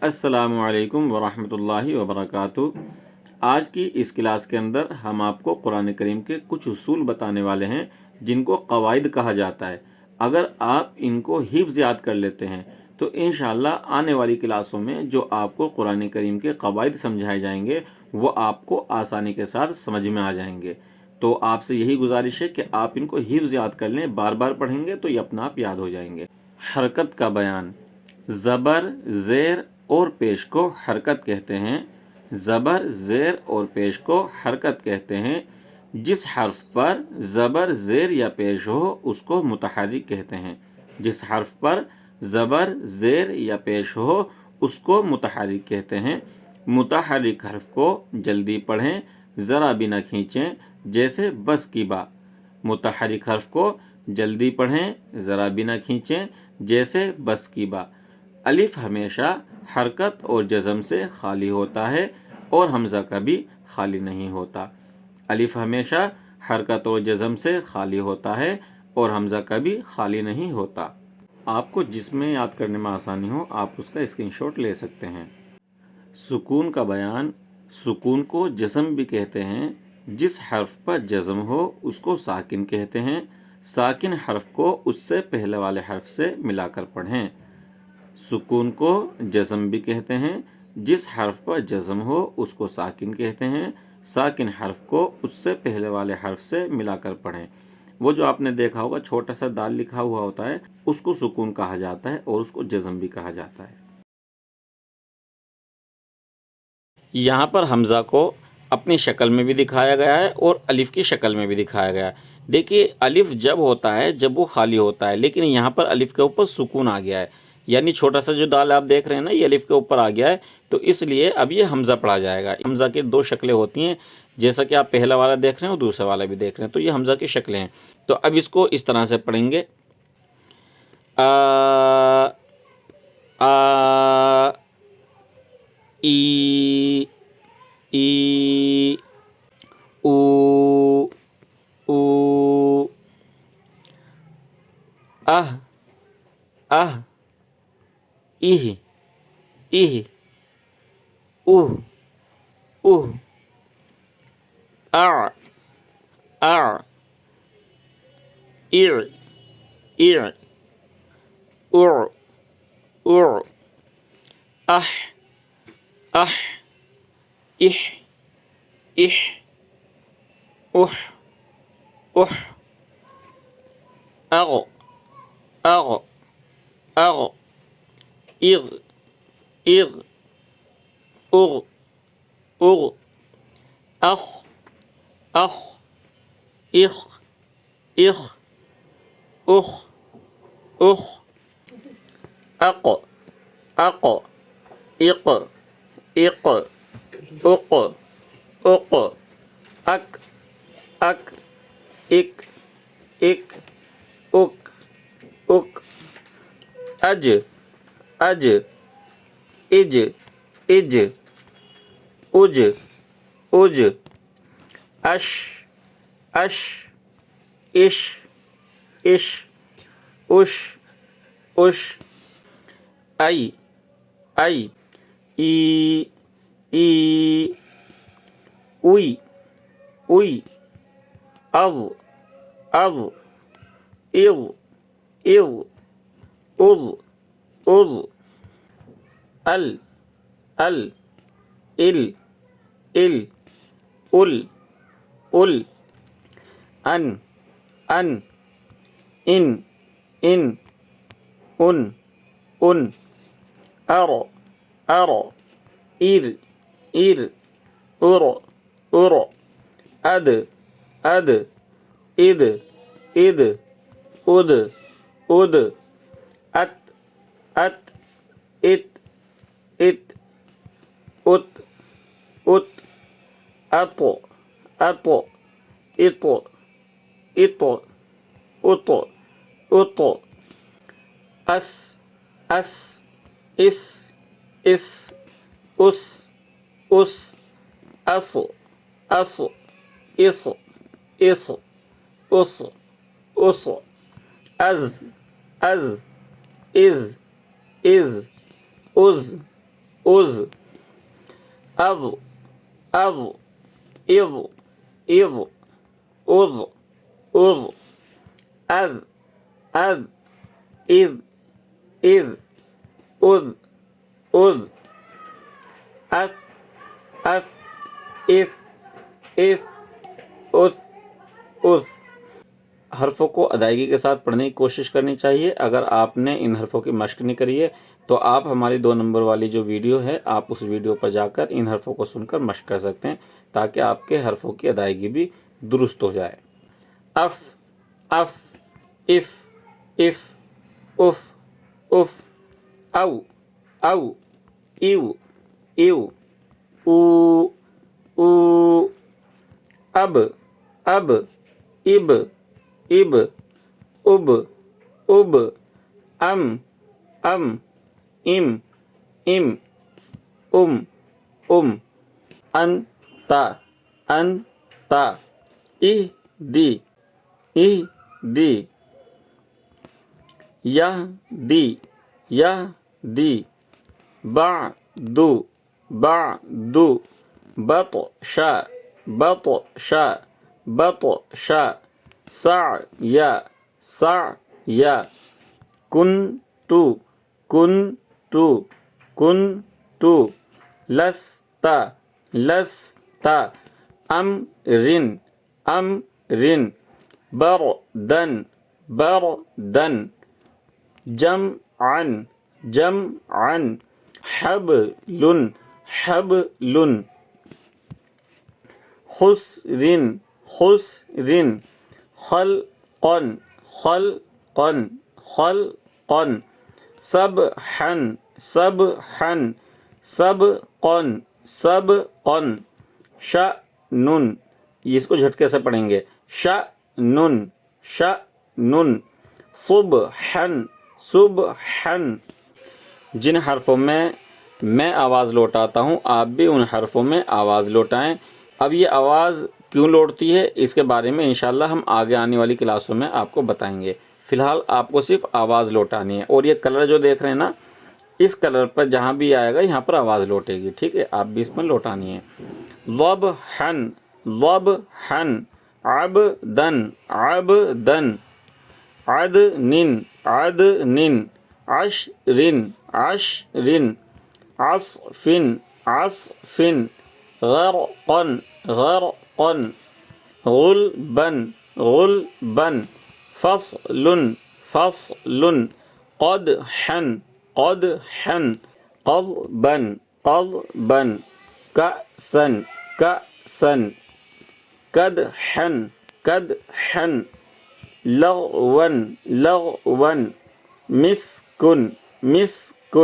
السلام علیکم ورحمۃ اللہ وبرکاتہ۔ آج کی اس کلاس کے اندر ہم آپ کو قرآن کریم کے کچھ اصول بتانے والے ہیں جن کو قواعد کہا جاتا ہے۔ اگر آپ ان کو حفظ یاد کر لیتے ہیں تو انشاءاللہ آنے والی کلاسوں میں جو آپ کو قرآن کریم کے قواعد سمجھائے جائیں گے وہ آپ کو آسانی کے ساتھ سمجھ میں آ جائیں گے۔ تو آپ سے یہی گزارش ہے کہ آپ ان کو حفظ یاد کر لیں، بار بار پڑھیں گے تو یہ اپنا آپ یاد ہو جائیں گے۔ حرکت کا بیان۔ زبر، زیر اور پیش کو حرکت کہتے ہیں۔ زبر، زیر اور پیش کو حرکت کہتے ہیں۔ جس حرف پر زبر، زیر یا پیش ہو اس کو متحرک کہتے ہیں۔ جس حرف پر زبر، زیر یا پیش ہو اس کو متحرک کہتے ہیں۔ متحرک حرف کو جلدی پڑھیں، ذرا بھی نہ کھینچیں، جیسے بس کی با۔ متحرک حرف کو جلدی پڑھیں، ذرا بھی نہ کھینچیں، جیسے بس کی با۔ الف ہمیشہ حرکت اور جزم سے خالی ہوتا ہے اور حمزہ کبھی خالی نہیں ہوتا۔ الف ہمیشہ حرکت اور جزم سے خالی ہوتا ہے اور حمزہ کبھی خالی نہیں ہوتا۔ آپ کو جس میں یاد کرنے میں آسانی ہو آپ اس کا اسکرین شاٹ لے سکتے ہیں۔ سکون کا بیان۔ سکون کو جزم بھی کہتے ہیں۔ جس حرف پر جزم ہو اس کو ساکن کہتے ہیں۔ ساکن حرف کو اس سے پہلے والے حرف سے ملا کر پڑھیں۔ سکون کو جزم بھی کہتے ہیں۔ جس حرف پر جزم ہو اس کو ساکن کہتے ہیں۔ ساکن حرف کو اس سے پہلے والے حرف سے ملا کر پڑھیں۔ وہ جو آپ نے دیکھا ہوگا چھوٹا سا دال لکھا ہوا ہوتا ہے اس کو سکون کہا جاتا ہے اور اس کو جزم بھی کہا جاتا ہے۔ یہاں پر حمزہ کو اپنی شکل میں بھی دکھایا گیا ہے اور الف کی شکل میں بھی دکھایا گیا ہے۔ دیکھیے الف جب ہوتا ہے جب وہ خالی ہوتا ہے، لیکن یہاں پر الف کے اوپر سکون آ گیا ہے، یعنی چھوٹا سا جو دال آپ دیکھ رہے ہیں نا یہ الف کے اوپر آ گیا ہے، تو اس لیے اب یہ حمزہ پڑھا جائے گا۔ حمزہ کی دو شکلیں ہوتی ہیں، جیسا کہ آپ پہلا والا دیکھ رہے ہیں اور دوسرا والا بھی دیکھ رہے ہیں، تو یہ حمزہ کی شکلیں ہیں۔ تو اب اس کو اس طرح سے پڑھیں گے، آ آ ای ای او او اہ اہ ایہ ایہ اوہ اوہ اع اع اع اع اع اع اح اح اح اح اح اح اغ اغ اغ اغ اغ اغ اغ اخ اخ اخ اخ اخ اخ اق اق اق اق اق اق اک اک اک اک اک اک اج اج اج اج اج اج اش اش اش اش اش اش ای ای ای ای اوئی اوئی اغ اغ اغ اغ اغ اغ ال ال ال ال ال ال ان ان ان ان ان ان ار ار ار ار ار ار اد اد اد اد اد اد ات ات ات ات ات ات اط اط اط اط اط اط اس اس اس اس اس اس اس اس اس اس اس اس از از از از از أذ أض أض إض إض أض أض أذ أذ إذ إذ أذ أذ أث أث إث إث أث أث حرفوں کو ادائیگی کے ساتھ پڑھنے کی کوشش کرنی چاہیے۔ اگر آپ نے ان حرفوں کی مشق نہیں کری ہے تو آپ ہماری 2 نمبر والی جو ویڈیو ہے آپ اس ویڈیو پر جا کر ان حرفوں کو سن کر مشق کر سکتے ہیں تاکہ آپ کے حرفوں کی ادائیگی بھی درست ہو جائے۔ اف اف اف اف اف اف او او ایو ایو او او اب اب اب اب اب اب ام ام ام ام انتا انتا اہدی اہدی یہدی یہدی بعد بعد بطش بطش بطش سعی سعی کنت کنت کنت لست لست امر امر بردا بردا جمعا جمعا حبل حبل خسر خسر خلقا خلقا خلقا سبحا سبحا سبقا سبقا شأن، اس کو جھٹکے سے پڑھیں گے، شأن شأن صبحا صبحا۔ جن حرفوں میں آواز لوٹاتا ہوں آپ بھی ان حرفوں میں آواز لوٹائیں۔ اب یہ آواز کیوں لوٹتی ہے اس کے بارے میں انشاءاللہ ہم آگے آنے والی کلاسوں میں آپ کو بتائیں گے۔ فی الحال آپ کو صرف آواز لوٹانی ہے، اور یہ کلر جو دیکھ رہے ہیں نا اس کلر پر جہاں بھی آئے گا یہاں پر آواز لوٹے گی، ٹھیک ہے؟ آپ بھی اس میں لوٹانی ہے۔ ضبحا ضبحا عبدا عبدا عدن عدن عشر عشر عصف عصف غرقا غرقا غلبا غلبا فصل فصل قدحا قدحا قضبا قضبا كأسا كأسا كدحا كدحا لغوا لغوا مسك مسك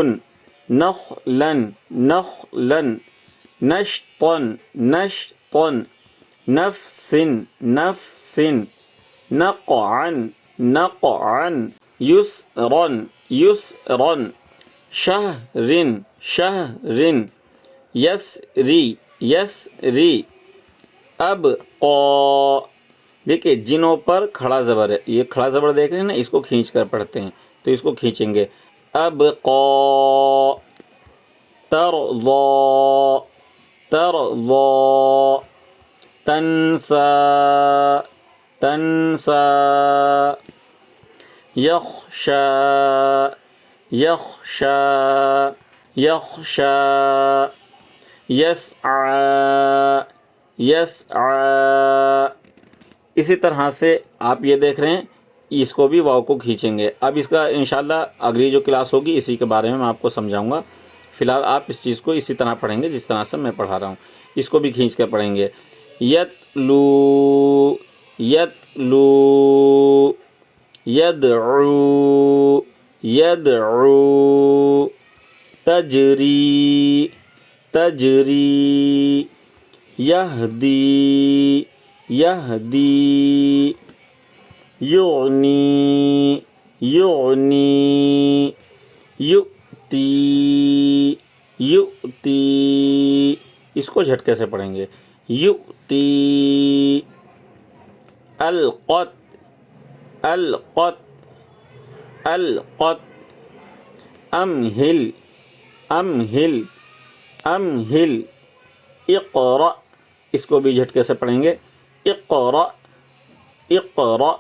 نخلا نخلا نشطا نشطا نفس نفس نقعا نقعا يسرا يسرا شهر شهر يسري يسري ابقا۔ دیکھیں جنوں پر کھڑا زبر ہے، یہ کھڑا زبر دیکھ رہے ہیں نا، اس کو کھینچ کر پڑھتے ہیں تو اس کو کھینچیں گے ابقا ترضى ترضى تنسى تنسى يخشى يخشى يخشى يسعى يسعى۔ اسی طرح سے آپ یہ دیکھ رہے ہیں اس کو بھی واو کو کھینچیں گے۔ اب اس کا انشاءاللہ اگلی جو کلاس ہوگی اسی کے بارے میں آپ کو سمجھاؤں گا۔ فی الحال آپ اس چیز کو اسی طرح پڑھیں گے جس طرح سے میں پڑھا رہا ہوں، اس کو بھی کھینچ کر پڑھیں گے۔ یتلو یتلو یدعو یدعو تجری تجری یہدی یہدی یغنی یغنی یؤتی یؤتی، اس کو جھٹکے سے پڑھیں گے یؤتی القت القت القت امہل امہل امہل، اقرأ، اس کو بھی جھٹکے سے پڑھیں گے، اقرأ اقرأ،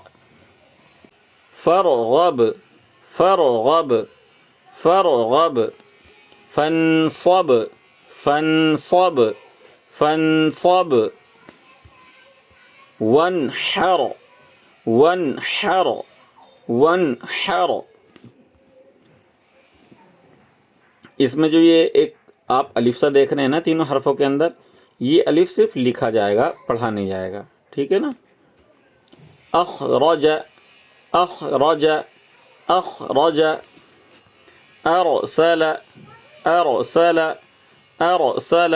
فرغب فرغب فرغب، فانصب فانصب فانصب، وانحر وانحر وانحر۔ اس میں جو یہ ایک آپ الف سا دیکھ رہے ہیں نا تینوں حرفوں کے اندر، یہ الف صرف لکھا جائے گا، پڑھا نہیں جائے گا، ٹھیک ہے نا۔ اخرج اخرج اخرج، ارسل ارسل ارسل،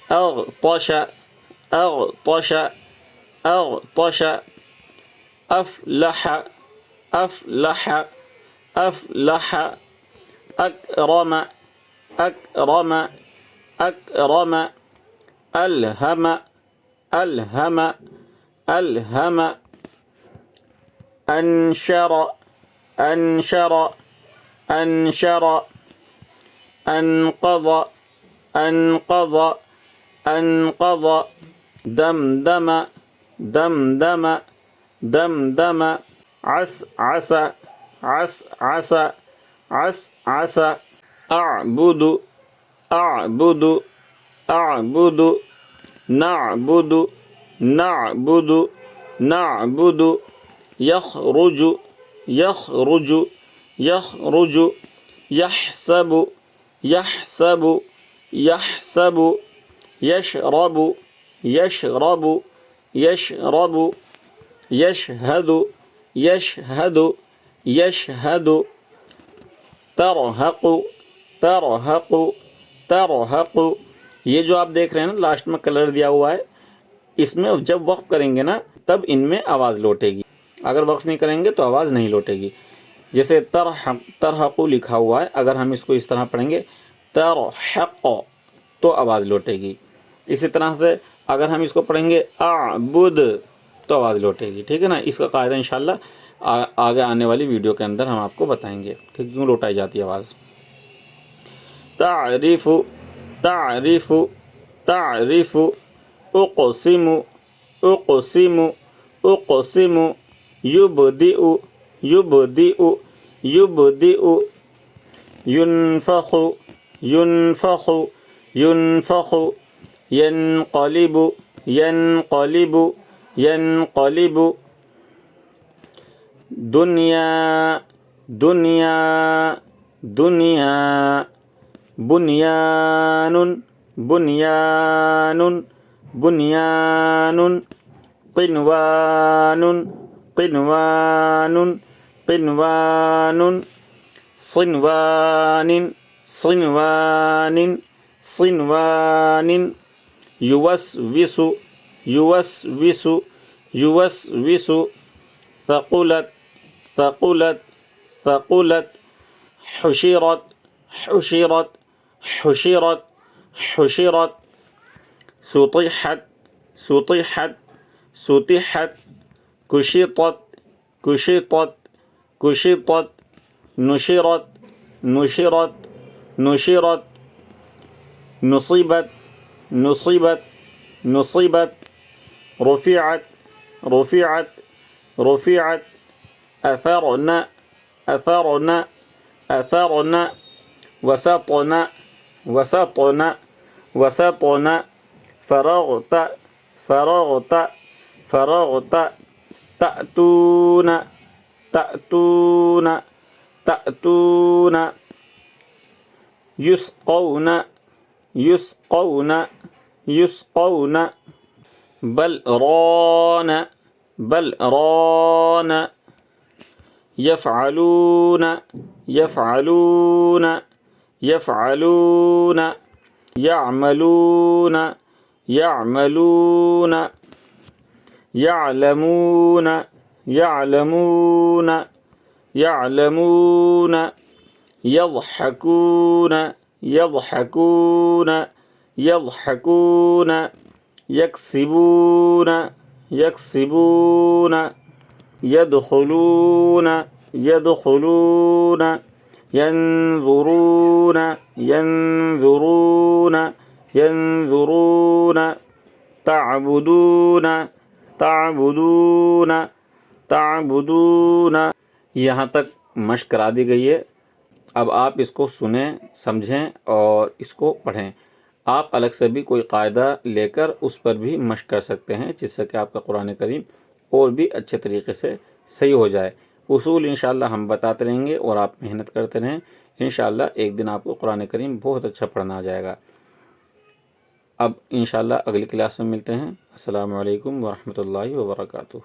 اغطش اغطش اغطش، افلح افلح افلح، اکرم اکرم اکرم، الہم الہم الہم، انشر انشر انشر، انقض انقض انقض، دمدم دمدم دمدم، عسعس عسعس عسعس، اعبد اعبد اعبد، نعبد نعبد نعبد، يخرج يخرج يخرج، يحسب يحسب يحسب، يشرب يشرب يشرب، يشهد يشهد يشهد، ترهق ترهق ترهق۔ یہ جو آپ دیکھ رہے ہیں نا لاسٹ میں کلر دیا ہوا ہے، اس میں جب وقف کریں گے نا تب ان میں آواز لوٹے گی، اگر وقف نہیں کریں گے تو آواز نہیں لوٹے گی۔ جیسے ترحق لکھا ہوا ہے، اگر ہم اس کو اس طرح پڑھیں گے ترحق تو آواز لوٹے گی۔ اسی طرح سے اگر ہم اس کو پڑھیں گے اعبد تو آواز لوٹے گی، ٹھیک ہے نا۔ اس کا قاعدہ انشاءاللہ آگے آنے والی ویڈیو کے اندر ہم آپ کو بتائیں گے کہ کیوں لوٹائی جاتی ہے آواز۔ تعریف تعریف تعریف، اقسم اقسم اقسم، یبدئ یبدئ یبدئ، ينفخ ينفخ ينفخ، ينقلب ينقلب ينقلب، دنیا دنیا دنیا، بنیان بنیان بنیان، قنوان قنوان قنوان، صنوان صنوان صنوان، يوسوس يوسوس يوسوس، ثقلت ثقلت ثقلت، حشرت حشرت حشرت حشرت، سطحت سطحت سطحت، كشطت كشطت كشطت، نشرت نشرت نشرت، نصبت نصبت نصبت، رفعت رفعت رفعت، أثرن أثرن أثرن، وسطن وسطن وسطن، فرغت فرغت فرغت، تأتون تأتون تأتون، يسقون يسقون يسقون، بل ران بل ران، يفعلون يفعلون يفعلون، يعملون يعملون، يعلمون يعلمون يعلمون، يضحكون يضحكون يضحكون، يكسبون يكسبون، يدخلون يدخلون، ينظرون ينظرون ينظرون تعبدون تعبدون تعبدون. یہاں تک مشق کرا دی گئی ہے. اب آپ اس کو سنیں، سمجھیں اور اس کو پڑھیں. آپ الگ سے بھی کوئی قاعدہ لے کر اس پر بھی مشق کر سکتے ہیں، جس سے کہ آپ کا قرآن کریم اور بھی اچھے طریقے سے صحیح ہو جائے. اصول انشاءاللہ ہم بتاتے رہیں گے اور آپ محنت کرتے رہیں. انشاءاللہ ایک دن آپ کو قرآن کریم بہت اچھا پڑھنا آ جائے گا. اب انشاءاللہ اگلی کلاس میں ملتے ہیں. السلام علیکم ورحمۃ اللہ وبرکاتہ.